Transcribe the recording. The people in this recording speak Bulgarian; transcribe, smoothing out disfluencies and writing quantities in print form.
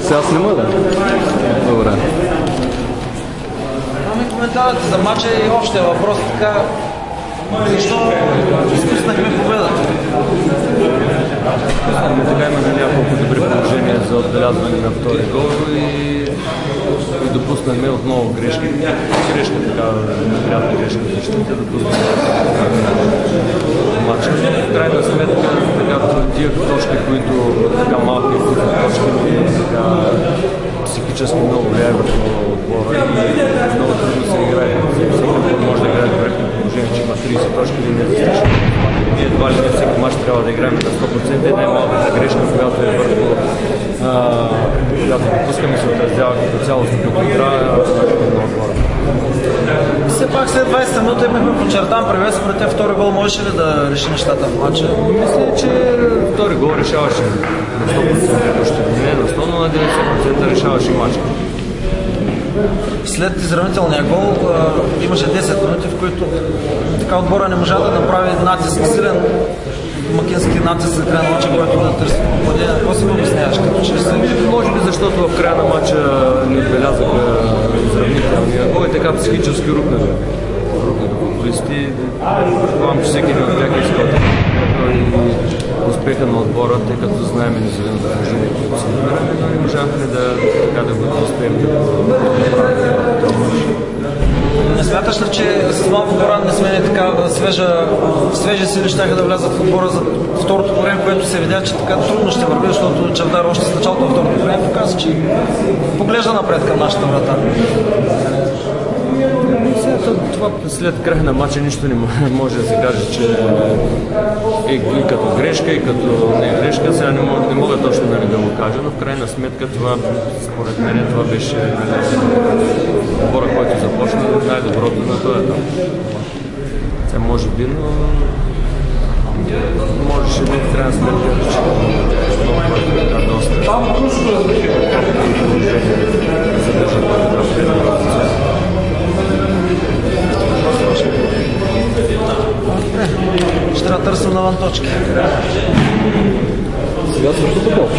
Сега снима, да? Добре. Ами коментарите за матча и общия въпрос така. Защо изпуснахме победа? Така имаме няколко добри положения за отбелязване на втори гол и допуснахме отново грешки. Грешка така, неприятна грешка в защита, допуснахме матча. В крайна сметка, така, тия точки, които така малки точки, така психически много влияе върху отбора и много трудно се играе. Всеки може да играе добре при положение, че има 30 точки или не застрашва. Ние едва ли не всеки мач трябва да играем на 100% и най-малката грешка, която е върху, която допускаме, се отразява като цялост като игра на отбора. Все пак след 20 минути имахме подчертан превес, според те втори гол можеше ли да реши нещата в матча? Мисля, че втори гол решаваше на 100%, още не на 100, но на 90% решаваше матча. След изравнителния гол имаше 10 минути, в които така отбора не можа да направи натиск, силен макински натиск за края на матча, който да търси попадение. Какво си го обясняваш? Може би защото в края на матча ни отбелязаха изравнителния гол и така психически рухнаха футболисти. Предполагам, че всеки един от тях иска и успеха на отбора, тъй като знаем независимо за положение, които се намираме, но не можахме да го успеем да направим. Не смяташ ли, че с малко по-ранни смени така свежи сили щяха да влязат в отбора за второто време, което се видя, че така трудно ще върви, защото Чавдар още с началото на второто време показва, че поглежда напред към нашата врата. Това след края на матча нищо не може да се каже, че е и като грешка, и като не грешка. Сега не мога точно да го кажа, но в крайна сметка това, според мен, това беше отбора, който започна най-доброто на този етап. Сега може би, но можеше би в крайна сметка да че доста задържа ще трябва да търсим навън точки. Сега същото толкова.